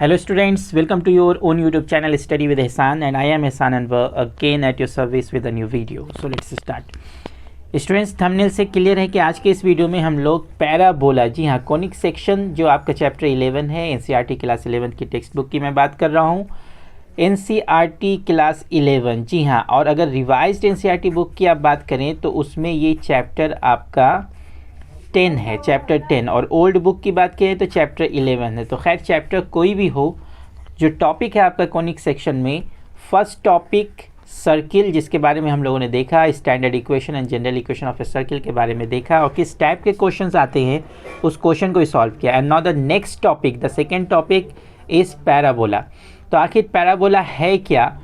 Hello students, welcome to your own YouTube channel Study with Ehsan and I am Ehsan Anwar again at your service with a new video. So let's start. Students thumbnail से clear है कि आज के इस video में हम लोग parabola, जी हाँ, कॉनिक सेक्शन जो आपका चैप्टर 11 है एनसीईआरटी क्लास 11 की टेक्स्ट बुक की मैं बात कर रहा हूँ। एनसीईआरटी क्लास 11, जी हाँ, और अगर रिवाइज्ड एनसीईआरटी बुक की आप बात करें तो उसमें ये चैप्टर आपका 10 है, चैप्टर 10, और ओल्ड बुक की बात करें तो चैप्टर 11 है। तो खैर चैप्टर कोई भी हो, जो टॉपिक है आपका कॉनिक सेक्शन में, फर्स्ट टॉपिक सर्किल, जिसके बारे में हम लोगों ने देखा, standard equation and general equation of a circle के बारे में देखा और किस टाइप के क्वेश्चंस आते हैं उस क्वेश्चन को सॉल्व किया। And now the next topic, the second topic is parabola. तो आखिर पैराबोला है क्या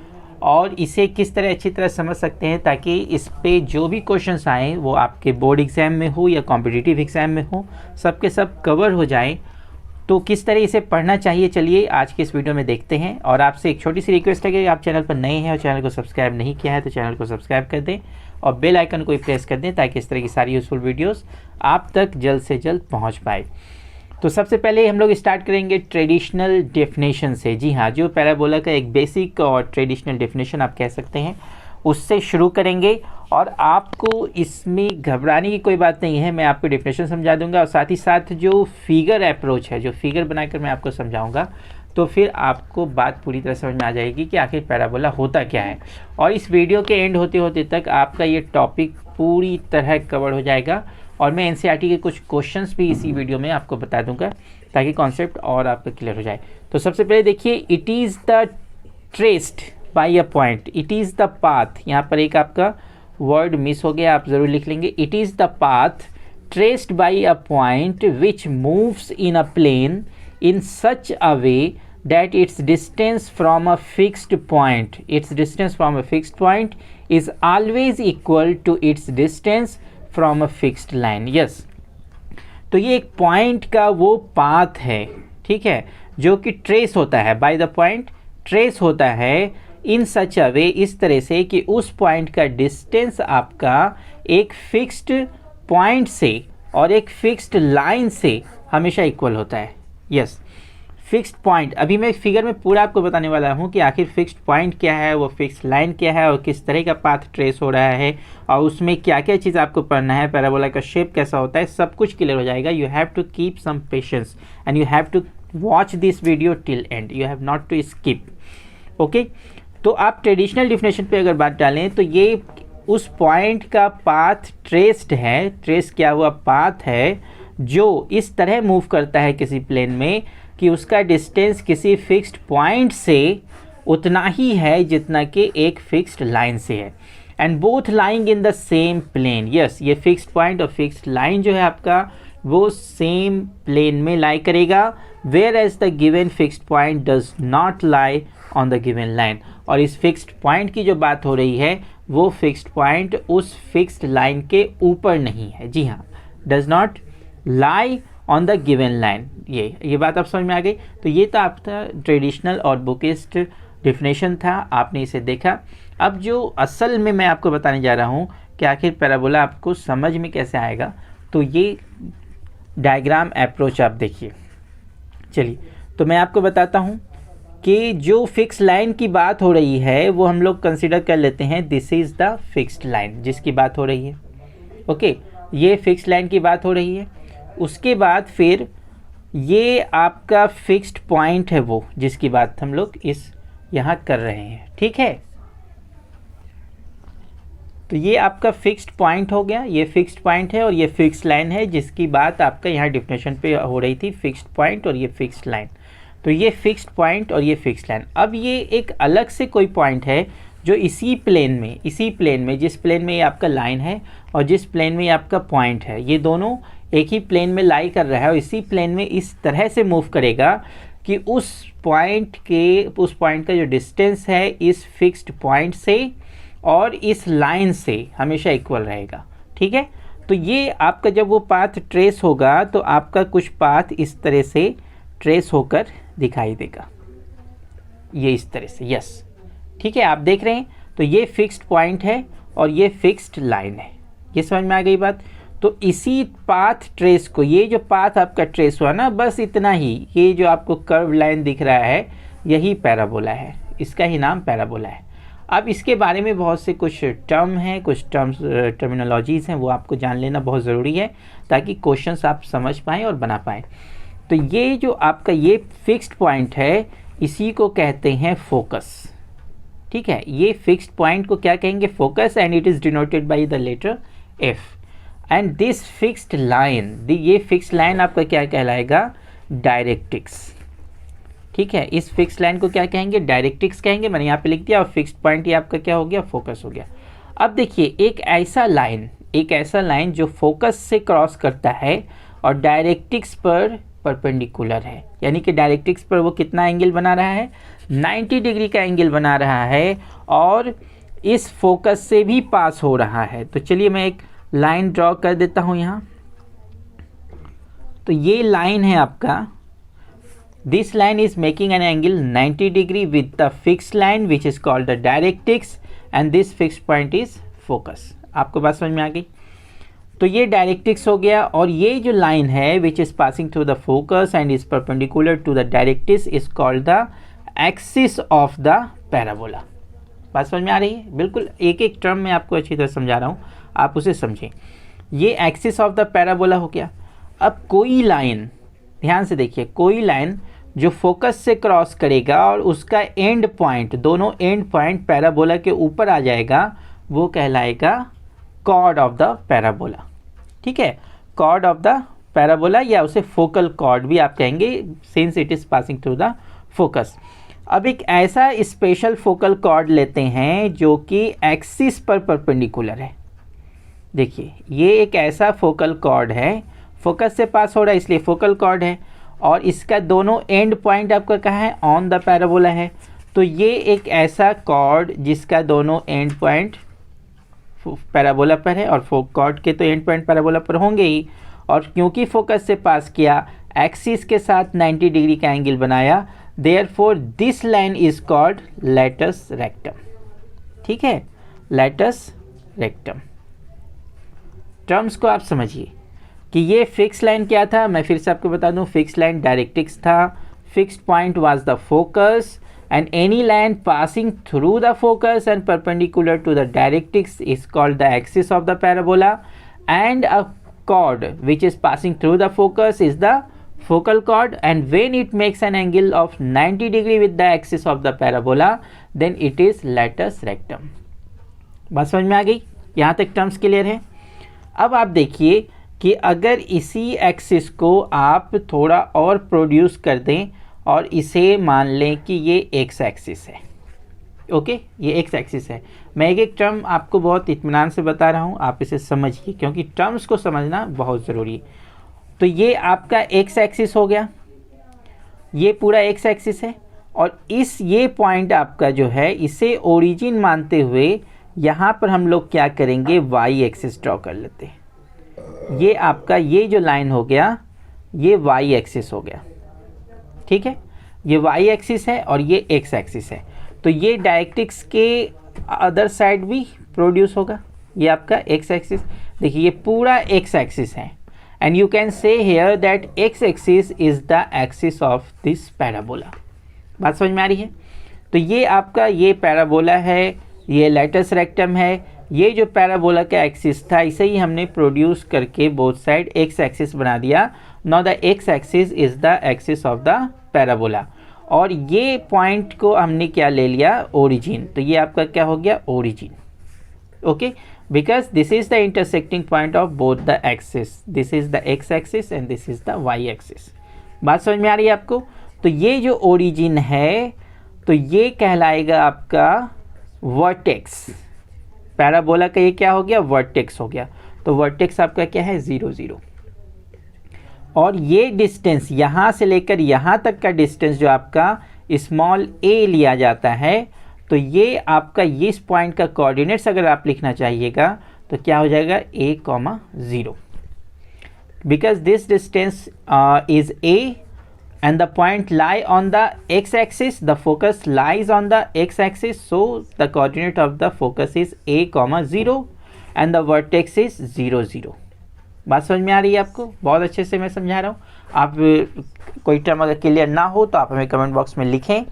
और इसे किस तरह अच्छी तरह समझ सकते हैं ताकि इस पे जो भी क्वेश्चंस आएँ वो आपके बोर्ड एग्ज़ाम में हो या कॉम्पिटिटिव एग्ज़ाम में हो, सब के सब कवर हो जाएं। तो किस तरह इसे पढ़ना चाहिए, चलिए आज के इस वीडियो में देखते हैं। और आपसे एक छोटी सी रिक्वेस्ट है कि आप चैनल पर नए हैं और चैनल को सब्सक्राइब नहीं किया है तो चैनल को सब्सक्राइब कर दें और बेल आइकन को भी प्रेस कर दें ताकि इस तरह की सारी यूज़फुल वीडियोस आप तक जल्द से जल्द पहुंच पाए। तो सबसे पहले हम लोग स्टार्ट करेंगे ट्रेडिशनल डेफिनेशन से। जी हाँ, जो पैराबोला का एक बेसिक और ट्रेडिशनल डेफिनेशन आप कह सकते हैं, उससे शुरू करेंगे। और आपको इसमें घबराने की कोई बात नहीं है, मैं आपको डेफिनेशन समझा दूंगा और साथ ही साथ जो फिगर अप्रोच है, जो फिगर बनाकर मैं आपको समझाऊंगा, तो फिर आपको बात पूरी तरह समझ में आ जाएगी कि आखिर पैराबोला होता क्या है। और इस वीडियो के एंड होते होते तक आपका ये टॉपिक पूरी तरह कवर हो जाएगा और मैं एनसीईआरटी के कुछ क्वेश्चंस भी इसी वीडियो में आपको बता दूंगा ताकि कॉन्सेप्ट और आपका क्लियर हो जाए। तो सबसे पहले देखिए, it is the traced by a point, it is the path, यहाँ पर एक आपका वर्ड मिस हो गया, आप ज़रूर लिख लेंगे। It is the path traced by a point which moves in a plane in such a way that its distance from a fixed point is always equal to its distance from a fixed line. Yes, तो ये एक point का वो path है, ठीक है, जो कि ट्रेस होता है, बाय द पॉइंट ट्रेस होता है इन सच अ वे, इस तरह से कि उस पॉइंट का डिस्टेंस आपका एक फिक्स्ड पॉइंट से और एक फिक्स्ड लाइन से हमेशा इक्वल होता है। यस, फिक्स्ड पॉइंट, अभी मैं फिगर में पूरा आपको बताने वाला हूँ कि आखिर फिक्स्ड पॉइंट क्या है, वो फिक्स्ड लाइन क्या है और किस तरह का पाथ ट्रेस हो रहा है और उसमें क्या क्या चीज़ आपको पढ़ना है, पैराबोला का शेप कैसा होता है, सब कुछ क्लियर हो जाएगा। You have to keep some patience and you have to watch this video till end, you have not to skip. Okay, तो आप ट्रेडिशनल डिफिनेशन पे अगर बात डालें तो ये उस पॉइंट का पाथ ट्रेस्ड है, ट्रेस किया हुआ पाथ है जो इस तरह मूव करता है किसी प्लेन में कि उसका डिस्टेंस किसी फिक्स्ड पॉइंट से उतना ही है जितना कि एक फिक्स्ड लाइन से है। And both lying in the same plane. Yes, ये फिक्स्ड पॉइंट और फिक्स्ड लाइन जो है आपका वो सेम प्लेन में लाई करेगा, whereas the given fixed point does not lie on the given line. और इस फिक्स्ड पॉइंट की जो बात हो रही है वो फिक्स्ड पॉइंट उस फिक्स्ड लाइन के ऊपर नहीं है। जी हाँ, does not lie on the given line. ये बात आप समझ में आ गई। तो ये तो आपका ट्रेडिशनल और बुकिस्ट डिफिनेशन था, आपने इसे देखा। अब जो असल में मैं आपको बताने जा रहा हूँ कि आखिर पैराबोला आपको समझ में कैसे आएगा, तो ये डायग्राम अप्रोच आप देखिए। चलिए, तो मैं आपको बताता हूँ कि जो फिक्स लाइन की बात हो रही है वो हम लोग कंसिडर कर लेते हैं, this is the fixed line जिसकी बात हो रही है। ओके, ये फिक्स्ड लाइन की बात हो रही है। उसके बाद फिर ये आपका फिक्स्ड पॉइंट है वो जिसकी बात हम लोग इस यहाँ कर रहे हैं, ठीक है। तो ये आपका फिक्स्ड पॉइंट हो गया, ये फिक्स्ड पॉइंट है और ये फिक्स्ड लाइन है जिसकी बात आपका यहाँ डिफिनेशन पे हो रही थी, फिक्स्ड पॉइंट और ये फिक्स्ड लाइन। तो ये फिक्स्ड पॉइंट और ये फिक्स्ड लाइन। अब ये एक अलग से कोई पॉइंट है जो इसी प्लेन में जिस प्लेन में ये आपका लाइन है और जिस प्लेन में ये आपका पॉइंट है, ये दोनों एक ही प्लेन में लाई कर रहा है और इसी प्लेन में इस तरह से मूव करेगा कि उस पॉइंट का जो डिस्टेंस है इस फिक्स्ड पॉइंट से और इस लाइन से हमेशा इक्वल रहेगा, ठीक है। तो ये आपका जब वो पाथ ट्रेस होगा तो आपका कुछ पाथ इस तरह से ट्रेस होकर दिखाई देगा, ये इस तरह से। यस, ठीक है, आप देख रहे हैं। तो ये फिक्स्ड पॉइंट है और ये फिक्स्ड लाइन है, ये समझ में आ गई बात। तो इसी पाथ ट्रेस को, ये जो पाथ आपका ट्रेस हुआ ना, बस इतना ही, ये जो आपको कर्व लाइन दिख रहा है यही पैराबोला है, इसका ही नाम पैराबोला है। अब इसके बारे में बहुत से कुछ टर्म हैं, कुछ टर्मिनोलॉजीज़ हैं, वो आपको जान लेना बहुत ज़रूरी है ताकि क्वेश्चंस आप समझ पाएँ और बना पाएँ। तो ये जो आपका ये फिक्स्ड पॉइंट है इसी को कहते हैं फोकस, ठीक है। ये फिक्स्ड पॉइंट को क्या कहेंगे? Focus, and it is denoted by the letter F. And this fixed line, ये फिक्स्ड लाइन आपका क्या कहलाएगा? डायरेक्ट्रिक्स, ठीक है। इस फिक्स्ड लाइन को क्या कहेंगे? डायरेक्ट्रिक्स कहेंगे। मैंने यहाँ पे लिख दिया, और फिक्स्ड पॉइंट ये आपका क्या हो गया? फोकस हो गया। अब देखिए एक ऐसा लाइन जो फोकस से क्रॉस करता है और डायरेक्ट्रिक्स पर परपेंडिकुलर है, यानी कि डायरेक्ट्रिक्स पर वो कितना एंगल बना रहा है? 90 डिग्री का एंगल बना रहा है, और इस फोकस से भी पास हो रहा है। तो चलिए मैं एक लाइन ड्रॉ कर देता हूँ यहाँ। तो ये लाइन है आपका, this line is making an angle 90 degree with the fixed line which is called the directrix, and this fixed point is focus. आपको बात समझ में आ गई? तो ये डायरेक्ट्रिक्स हो गया, और ये जो लाइन है which is passing through the focus and is perpendicular to the directrix is called the axis of the parabola. बात समझ में आ रही है? बिल्कुल एक एक टर्म में आपको अच्छी तरह समझा रहा हूँ, आप उसे समझें। ये एक्सिस ऑफ द पैराबोला हो गया। अब कोई लाइन, ध्यान से देखिए, कोई लाइन जो फोकस से क्रॉस करेगा और उसका एंड पॉइंट, दोनों एंड पॉइंट पैराबोला के ऊपर आ जाएगा, वो कहलाएगा कॉर्ड ऑफ द पैराबोला, ठीक है। कॉर्ड ऑफ द पैराबोला, या उसे फोकल कॉर्ड भी आप कहेंगे, since it is passing through the focus. अब एक ऐसा स्पेशल फोकल कॉर्ड लेते हैं जो कि एक्सिस पर परपेंडिकुलर है। देखिए ये एक ऐसा फोकल कॉर्ड है, फोकस से पास हो रहा है इसलिए फोकल कॉर्ड है, और इसका दोनों एंड पॉइंट आपका कहाँ है? ऑन द पैराबोला है। तो ये एक ऐसा कॉर्ड जिसका दोनों एंड पॉइंट पैराबोला पर है, और कॉर्ड के तो एंड पॉइंट पैराबोला पर होंगे ही, और क्योंकि फोकस से पास किया, एक्सिस के साथ 90 डिग्री का एंगल बनाया, therefore this line is called latus rectum, ठीक है। Latus rectum. टर्म्स को आप समझिए कि ये फिक्स लाइन क्या था, मैं फिर से आपको बता दूं, फिक्स लाइन डायरेक्ट्रिक्स था, fixed point was the focus, and any line passing through the focus and perpendicular to the directrix is called the axis of the parabola, and a chord which is passing through the focus is the focal chord, and when it makes an angle of 90 degree with the axis of the parabola then it is latus rectum। बात समझ में आ गई? यहाँ तक terms clear है। अब आप देखिए कि अगर इसी एक्सिस को आप थोड़ा और प्रोड्यूस कर दें और इसे मान लें कि ये एक्स एक्सिस है, ओके, ये एक्स एक्सिस है। मैं एक एक टर्म आपको बहुत इत्मीनान से बता रहा हूँ, आप इसे समझिए क्योंकि टर्म्स को समझना बहुत ज़रूरी है। तो ये आपका एक्स एक्सिस हो गया, ये पूरा एक्स एक्सिस है, और ये पॉइंट आपका जो है इसे ओरिजिन मानते हुए यहाँ पर हम लोग क्या करेंगे? वाई एक्सिस ड्रॉ कर लेते हैं। ये आपका ये जो लाइन हो गया ये वाई एक्सिस हो गया, ठीक है। ये वाई एक्सिस है और ये एक्स एक्सिस है, तो ये डायरेक्ट्रिक्स के अदर साइड भी प्रोड्यूस होगा। ये आपका एक्स एक्सिस, देखिए ये पूरा एक्स एक्सिस है, and you can say here that x axis is the axis of this parabola. बात समझ में आ रही है? तो ये आपका ये पैराबोला है, ये लेटस रेक्टम है। ये जो पैराबोला का एक्सिस था इसे ही हमने प्रोड्यूस करके बोथ साइड एक्स एक्सिस बना दिया। Now the X axis is the axis of the parabola, और ये पॉइंट को हमने क्या ले लिया? ओरिजिन। तो ये आपका क्या हो गया? Origin, okay, because this is the intersecting point of both the axis. This is the X axis and this is the Y axis. बात समझ में आ रही है आपको? तो ये जो ओरिजिन है तो ये कहलाएगा आपका वर्टेक्स। पैराबोला का ये क्या हो गया? वर्टेक्स हो गया। तो वर्टेक्स आपका क्या है? 0 0। और ये डिस्टेंस यहाँ से लेकर यहाँ तक का डिस्टेंस जो आपका स्मॉल a लिया जाता है, तो ये आपका इस पॉइंट का कोऑर्डिनेट्स अगर आप लिखना चाहिएगा तो क्या हो जाएगा? a, 0, because this distance is a and the point lie on the x-axis, the focus lies on the x-axis, so the coordinate of the focus is a, 0 and the vertex is 0 0। बात समझ में आ रही है आपको? बहुत अच्छे से मैं समझा रहा हूँ। आप कोई टर्म अगर क्लियर ना हो तो आप हमें कमेंट बॉक्स में लिखें,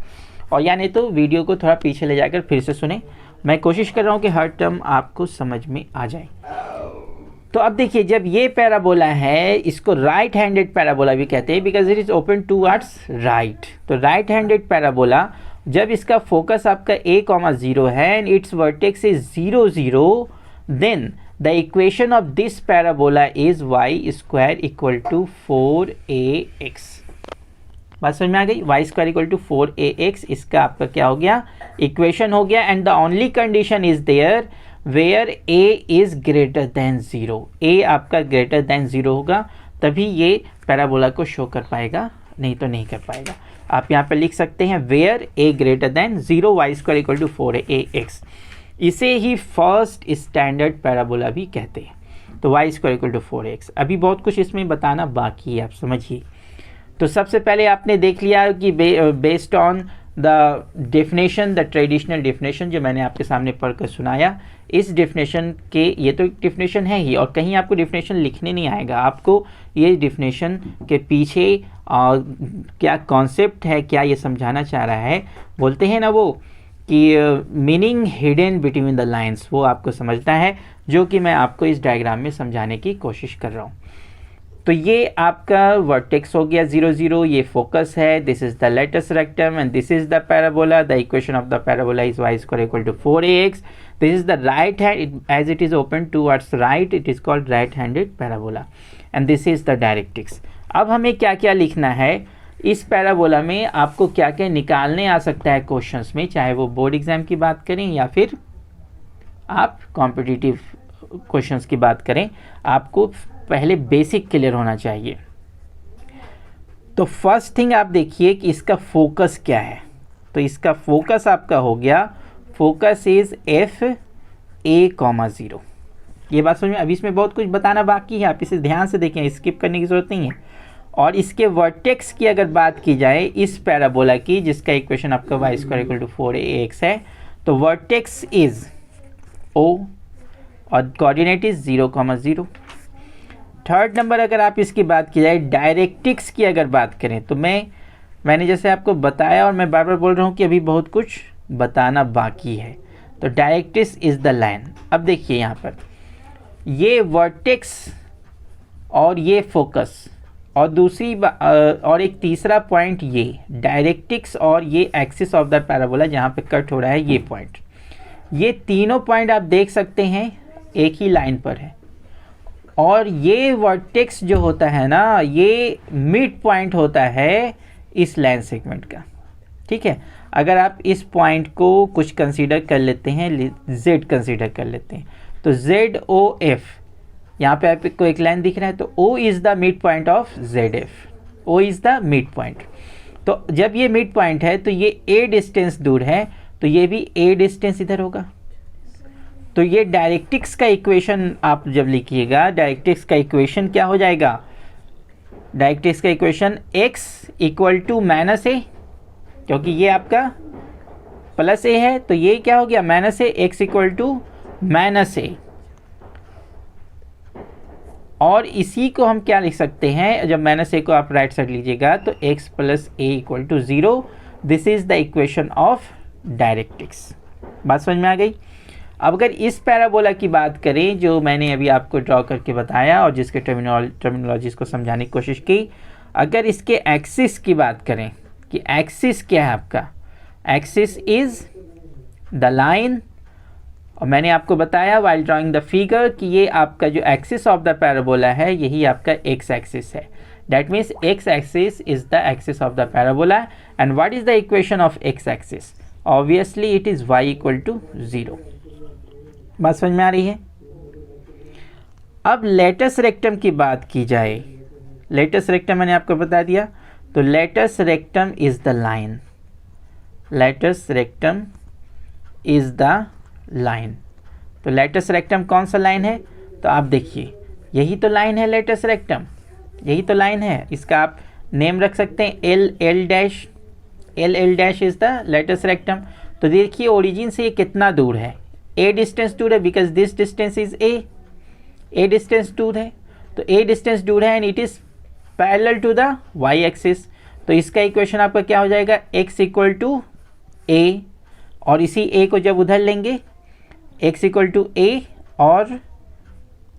और या नहीं तो वीडियो को थोड़ा पीछे ले जाकर फिर से सुने। मैं कोशिश कर रहा हूँ कि हर टर्म आपको समझ में आ जाए। तो अब देखिए, जब ये पैराबोला है, इसको राइट हैंडेड पैराबोला भी कहते हैं because it is open towards right. तो राइट हैंडेड पैराबोला, जब इसका फोकस आपका a,0 है and its vertex is 0 0, then the equation of this parabola is y² equal to 4ax। बात समझ में आ गई? y² इक्वल टू 4ax इसका आपका क्या हो गया? इक्वेशन हो गया। And the only condition is there where a is greater than 0। a आपका ग्रेटर देन 0 होगा तभी ये पैराबोला को शो कर पाएगा, नहीं तो नहीं कर पाएगा। आप यहाँ पर लिख सकते हैं where a greater than 0 y² equal to 4ax। इसे ही फर्स्ट स्टैंडर्ड पैराबोला भी कहते हैं। तो y² इक्वल टू 4ax। अभी बहुत कुछ इसमें बताना बाकी है, आप समझिए। तो सबसे पहले आपने देख लिया कि based on the definition, the traditional definition जो मैंने आपके सामने पढ़कर सुनाया, इस डेफिनेशन के, ये तो डेफिनेशन है ही और कहीं आपको डेफिनेशन लिखने नहीं आएगा। आपको ये डेफिनेशन के पीछे क्या कॉन्सेप्ट है, क्या ये समझाना चाह रहा है, बोलते हैं ना वो कि meaning hidden between the lines, वो आपको समझना है, जो कि मैं आपको इस डायग्राम में समझाने की कोशिश कर रहा हूँ। तो ये आपका वर्टेक्स हो गया 0 0, ये फोकस है, this is the latus rectum and this is the parabola. The equation of the parabola is y² equal to 4ax। This is the right hand, as it is open towards right, it is called right handed parabola and this is the directrix. अब हमें क्या क्या लिखना है इस parabola में, आपको क्या क्या निकालने आ सकता है क्वेश्चंस में, चाहे वो बोर्ड एग्जाम की बात करें या फिर आप कॉम्पिटिटिव क्वेश्चंस की बात करें, आपको पहले बेसिक क्लियर होना चाहिए। तो फर्स्ट थिंग आप देखिए कि इसका फोकस क्या है। तो इसका फोकस आपका हो गया, फोकस इज f(a,0). ये बात समझ में? अभी इसमें बहुत कुछ बताना बाकी है, आप इसे ध्यान से देखें, स्किप करने की जरूरत नहीं है। और इसके वर्टेक्स की अगर बात की जाए इस पैराबोला की, जिसका इक्वेशन आपका y² इक्वल टू 4ax है, तो वर्टेक्स इज o और कोऑर्डिनेट इज 0 0। थर्ड नंबर अगर आप इसकी बात की जाए डायरेक्ट्रिक्स की अगर बात करें, तो मैंने जैसे आपको बताया और मैं बार बार बोल रहा हूँ कि अभी बहुत कुछ बताना बाकी है। तो डायरेक्ट्रिक्स इज द लाइन। अब देखिए यहाँ पर ये वर्टेक्स और ये फोकस और दूसरी और एक तीसरा पॉइंट, ये डायरेक्ट्रिक्स और ये एक्सिस ऑफ द पैराबोला जहाँ पे कट हो रहा है ये पॉइंट, ये तीनों पॉइंट आप देख सकते हैं एक ही लाइन पर है। और ये वर्टेक्स जो होता है ना, ये मिड पॉइंट होता है इस लाइन सेगमेंट का। ठीक है, अगर आप इस पॉइंट को कुछ कंसीडर कर लेते हैं, z कंसीडर कर लेते हैं, तो ZOF, यहाँ पे आपको एक लाइन दिख रहा है, तो O is the mid point of ZF। O is the mid point. तो जब ये मिड पॉइंट है तो ये A डिस्टेंस दूर है, तो ये भी A डिस्टेंस इधर होगा। तो ये डायरेक्ट्रिक्स का इक्वेशन आप जब लिखिएगा, डायरेक्ट्रिक्स का इक्वेशन क्या हो जाएगा? डायरेक्ट्रिक्स का equation x equal to -a, क्योंकि ये आपका +a है, तो ये क्या हो गया? -a, x equal to -a। और इसी को हम क्या लिख सकते हैं, जब -a को आप राइट साइड लीजिएगा तो x + a equal to 0। This is the equation of directrix. बात समझ में आ गई? अब अगर इस पैराबोला की बात करें जो मैंने अभी आपको ड्रॉ करके बताया और जिसके टर्मिनोलॉजीज को समझाने की कोशिश की, अगर इसके एक्सिस की बात करें कि एक्सिस क्या है आपका, एक्सिस इज द लाइन, और मैंने आपको बताया वाइल ड्राइंग द फिगर कि ये आपका जो एक्सिस ऑफ द पैराबोला है यही आपका एक्स एक्सिस है। That means X axis is the axis of the parabola. And what is the equation of X axis? Obviously it is y equal to 0। बात समझ में आ रही है? अब लेटस रेक्टम की बात की जाए, लेटस रेक्टम मैंने आपको बता दिया, तो latus rectum is the line, latus rectum is the line. तो लेटस रेक्टम कौन सा लाइन है? तो आप देखिए यही तो लाइन है, लेटस रेक्टम यही तो लाइन है। इसका आप नेम रख सकते हैं L dash, L dash is the latus rectum. तो देखिए ओरिजिन से ये कितना दूर है, a डिस्टेंस दूर है, because this distance is a distance दूर है। तो ए डिस्टेंस दूर है and it is parallel to the Y axis. तो इसका इक्वेशन आपका क्या हो जाएगा, x इक्वल टू ए, और इसी a को जब उधर लेंगे x इक्वल टू ए, और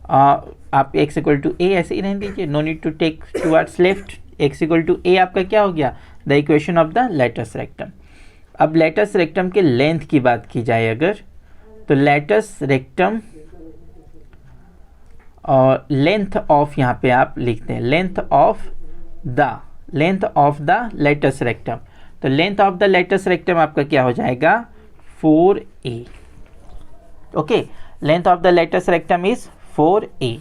आप x इक्वल टू ए ऐसे ही रहने दीजिए, no need to take towards left. x equal to a आपका क्या हो गया, the equation of the latus rectum. अब लेटस रेक्टम के लेंथ की बात की जाए अगर, तो लेटस रेक्टम और लेंथ ऑफ, यहाँ पे आप लिखते हैं length of the latus rectum. तो length of the latus rectum आपका क्या हो जाएगा, 4a। Okay, length of the latus rectum is 4a।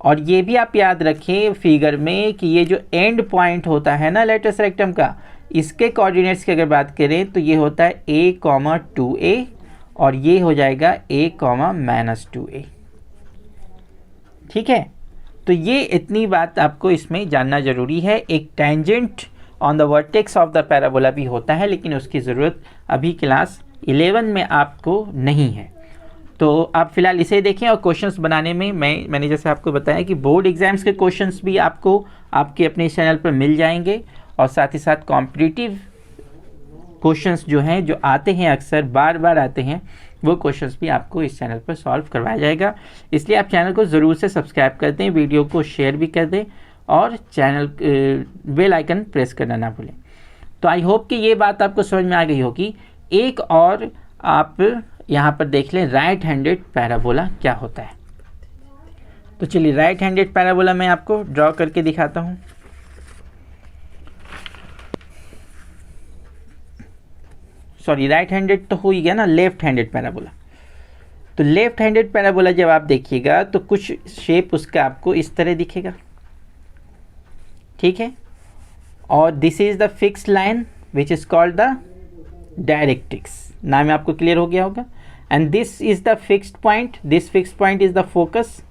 और ये भी आप याद रखें फिगर में कि ये जो एंड पॉइंट होता है ना लेटस रेक्टम का, इसके कोऑर्डिनेट्स की अगर बात करें तो ये होता है a, 2a, और ये हो जाएगा a, -2a। ठीक है, तो ये इतनी बात आपको इसमें जानना जरूरी है। एक tangent on the vertex of the parabola भी होता है, लेकिन उसकी ज़रूरत अभी क्लास 11 में आपको नहीं है। तो आप फिलहाल इसे देखें, और क्वेश्चंस बनाने में मैंने जैसे आपको बताया कि बोर्ड एग्जाम्स के क्वेश्चंस भी आपको आपके अपने चैनल पर मिल जाएंगे, और साथ ही साथ कॉम्पिटिटिव क्वेश्चंस जो हैं, जो आते हैं अक्सर बार बार आते हैं, वो क्वेश्चंस भी आपको इस चैनल पर सॉल्व करवाया जाएगा। इसलिए आप चैनल को ज़रूर से सब्सक्राइब कर दें, वीडियो को शेयर भी कर दें, और चैनल बेल आइकन प्रेस करना ना भूलें। तो आई होप कि ये बात आपको समझ में आ गई होगी। एक और आप यहाँ पर देख लें, राइट हैंडेड पैराबोला क्या होता है। तो चलिए राइट हैंडेड पैराबोला मैं आपको ड्रॉ करके दिखाता हूँ। सॉरी, राइट हैंडेड तो हो ही गया ना, लेफ्ट हैंडेड पैराबोला। तो लेफ्ट हैंडेड पैराबोला जब आप देखिएगा तो कुछ शेप उसका आपको इस तरह दिखेगा, ठीक है। और this is the fixed line which is called the directrix. नाम आपको क्लियर हो गया होगा। And this is the fixed point, this fixed point is the focus.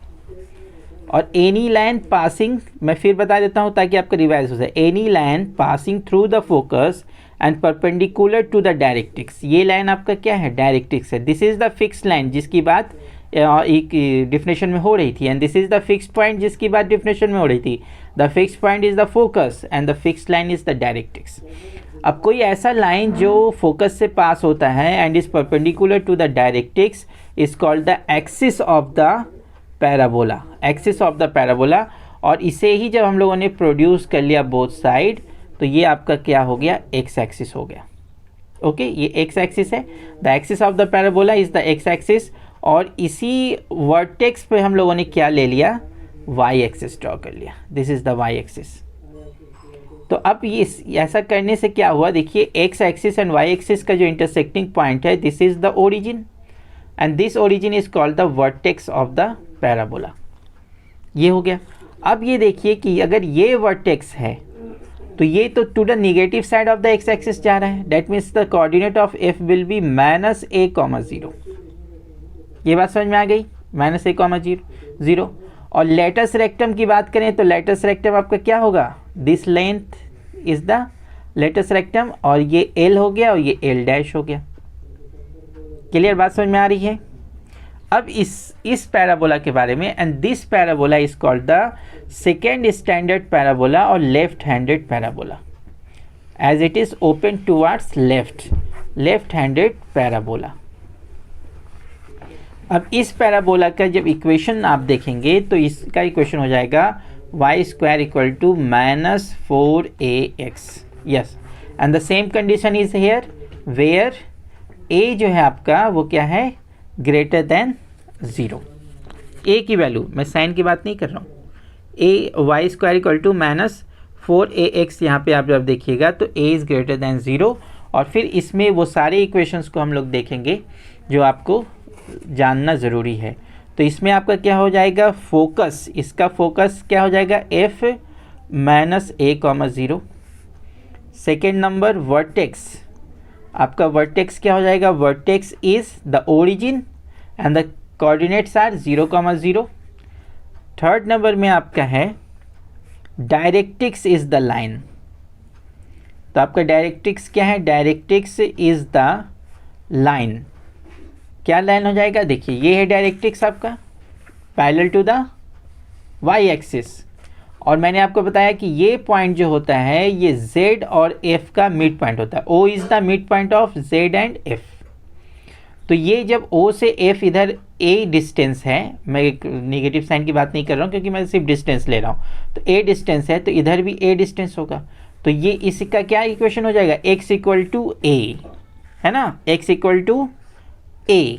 और एनी लाइन पासिंग, मैं फिर बता देता हूँ ताकि आपका रिवाइज हो जाए, any line passing through the focus and perpendicular to the directrix. ये लाइन आपका क्या है, डायरेक्ट्रिक्स है। This is the fixed line जिसकी बात एक डिफिनेशन में हो रही थी, and this is the fixed point जिसकी बात डिफिनेशन में हो रही थी। The fixed point is the focus and the fixed line is the directrix. अब कोई ऐसा लाइन जो फोकस से पास होता है and is perpendicular to the directrix is called the axis of the parabola, axis of the parabola. और इसे ही जब हम लोगों ने प्रोड्यूस कर लिया बोथ साइड, तो ये आपका क्या हो गया, एक्स एक्सिस हो गया। ओके, ये एक्स एक्सिस है, the axis of the parabola is the X axis. और इसी वर्टेक्स पे हम लोगों ने क्या ले लिया, वाई एक्सिस ड्रॉ कर लिया, this is the Y axis. तो अब ये ऐसा करने से क्या हुआ, देखिए X axis and Y axis का जो इंटरसेक्टिंग पॉइंट है, this is the origin, and this origin is called the vertex of the parabola. ये हो गया। अब ये देखिए कि अगर ये वर्टेक्स है तो ये तो to the negative side of the X axis जा रहा है, that means the coordinate of F will be -a, 0। ये बात समझ में आ गई, -a, 0। और लेटस रेक्टम की बात करें तो लेटस रेक्टम आपका क्या होगा, this length is the latus rectum, और ये एल हो गया और ये एल डैश हो गया। क्लियर बात समझ में आ रही है। अब इस पैराबोला के बारे में, and this parabola is called the second standard parabola और left handed parabola, as it is open towards left handed parabola. अब इस पैराबोला का जब इक्वेशन आप देखेंगे तो इसका इक्वेशन हो जाएगा y² = -4ax। Yes, and the same condition is here where a जो है आपका वो क्या है, ग्रेटर देन 0। a की वैल्यू, मैं साइन की बात नहीं कर रहा हूँ, y² = -4ax। यहाँ पे आप जब देखिएगा तो a इज़ ग्रेटर देन 0। और फिर इसमें वो सारे इक्वेशंस को हम लोग देखेंगे जो आपको जानना ज़रूरी है। तो इसमें आपका क्या हो जाएगा, फोकस, इसका फोकस क्या हो जाएगा, f -a, 0। Second number vertex, आपका वर्टेक्स क्या हो जाएगा, vertex is the origin and the coordinates are 0, 0। Third number में आपका है डायरेक्ट्रिक्स इज द लाइन। तो आपका डायरेक्ट्रिक्स क्या है, डायरेक्ट्रिक्स इज द लाइन। क्या लाइन हो जाएगा, देखिए ये है डायरेक्ट्रिक्स आपका parallel to the Y axis, और मैंने आपको बताया कि ये पॉइंट जो होता है ये z और f का मिड पॉइंट होता है। O is the mid point of z and f। तो ये जब O से f इधर a डिस्टेंस है, मैं एक नेगेटिव साइन की बात नहीं कर रहा हूँ क्योंकि मैं सिर्फ डिस्टेंस ले रहा हूँ, तो a डिस्टेंस है तो इधर भी a डिस्टेंस होगा। तो ये इसका क्या इक्वेशन हो जाएगा, x इक्वल टू a, है ना, x इक्वल टू a,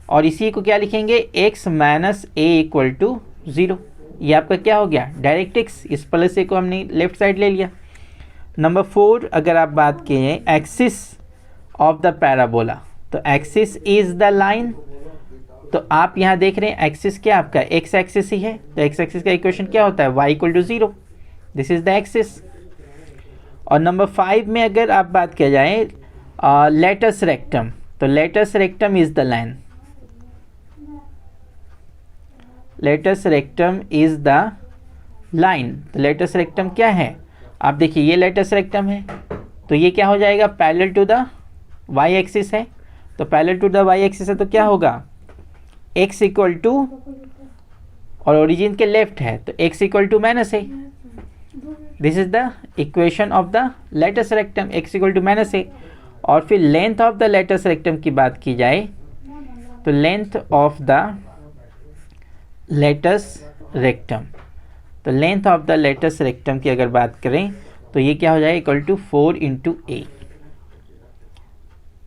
और इसी को क्या लिखेंगे, x minus a equal to 0। ये आपका क्या हो गया, डायरेक्ट x, इस प्लस a को हमने लेफ्ट साइड ले लिया। नंबर 4, अगर आप बात करें एक्सिस ऑफ द पैराबोला, तो एक्सिस इज द लाइन, तो आप यहाँ देख रहे हैं एक्सिस क्या आपका x एक्सिस ही है, तो x एक्सिस का इक्वेशन क्या होता है, y equal to 0, this is the axis. और नंबर 5 में अगर आप बात किया जाए लेटस रेक्टम, तो latus rectum is the line, latus rectum is the line. तो लेटस रेक्टम क्या है, आप देखिए ये लेटस रेक्टम है, तो ये क्या हो जाएगा, parallel to the Y axis है, तो parallel to the Y axis है तो क्या होगा, x इक्वल टू, और ओरिजिन के लेफ्ट है तो x इक्वल टू माइनस है, this is the equation of the latus rectum, x equal to minus है। और फिर length of the latus rectum की बात की जाए तो length of the latus rectum, तो length of the latus rectum की अगर बात करें तो ये क्या हो जाएगा, इक्वल टू 4 इंटू a।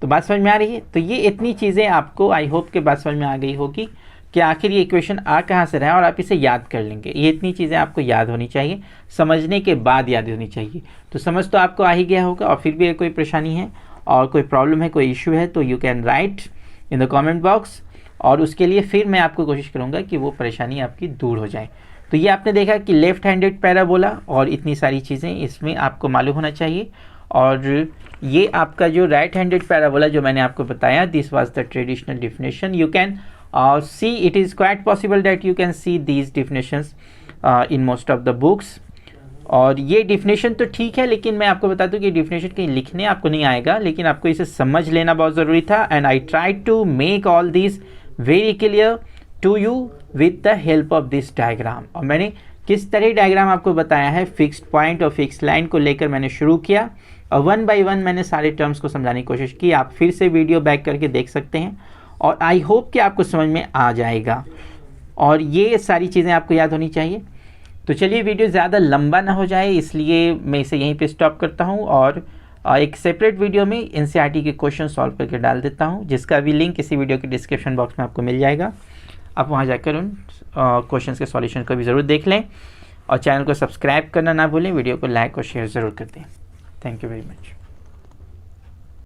तो बात समझ में आ रही है। तो ये इतनी चीज़ें आपको आई होप के बात समझ में आ गई होगी कि आखिर ये इक्वेशन आ कहाँ से रहा है और आप इसे याद कर लेंगे। ये इतनी चीज़ें आपको याद होनी चाहिए, समझने के बाद याद होनी चाहिए। तो समझ तो आपको आ ही गया होगा, और फिर भी अगर कोई परेशानी है और कोई प्रॉब्लम है, कोई इशू है, तो you can write in the comment box, और उसके लिए फिर मैं आपको कोशिश करूँगा कि वो परेशानी आपकी दूर हो जाए। तो ये आपने देखा कि लेफ्ट हैंडेड पैराबोला और इतनी सारी चीज़ें इसमें आपको मालूम होना चाहिए। और ये आपका जो राइट हैंडेड पैराबोला जो मैंने आपको बताया, this was the traditional definition. You can see, it is quite possible that you can see these definitions in most of the books. और ये डिफिनेशन तो ठीक है, लेकिन मैं आपको बता दूं कि डिफिनेशन कहीं लिखने आपको नहीं आएगा, लेकिन आपको इसे समझ लेना बहुत ज़रूरी था। And I try to make all this very clear to you with the help of this diagram. और मैंने किस तरह डायग्राम आपको बताया है, फिक्स्ड पॉइंट और फिक्स्ड लाइन को लेकर मैंने शुरू किया, और 1 बाय 1 मैंने सारे टर्म्स को समझाने की कोशिश की। आप फिर से वीडियो बैक करके देख सकते हैं, और आई होप कि आपको समझ में आ जाएगा, और ये सारी चीज़ें आपको याद होनी चाहिए। तो चलिए, वीडियो ज़्यादा लंबा ना हो जाए इसलिए मैं इसे यहीं पे स्टॉप करता हूँ, और एक सेपरेट वीडियो में एनसीईआरटी के क्वेश्चन सॉल्व करके डाल देता हूँ, जिसका भी लिंक इसी वीडियो के डिस्क्रिप्शन बॉक्स में आपको मिल जाएगा। आप वहाँ जाकर उन क्वेश्चंस के सॉल्यूशन को भी ज़रूर देख लें, और चैनल को सब्सक्राइब करना ना भूलें, वीडियो को लाइक और शेयर ज़रूर कर दें। Thank you very much.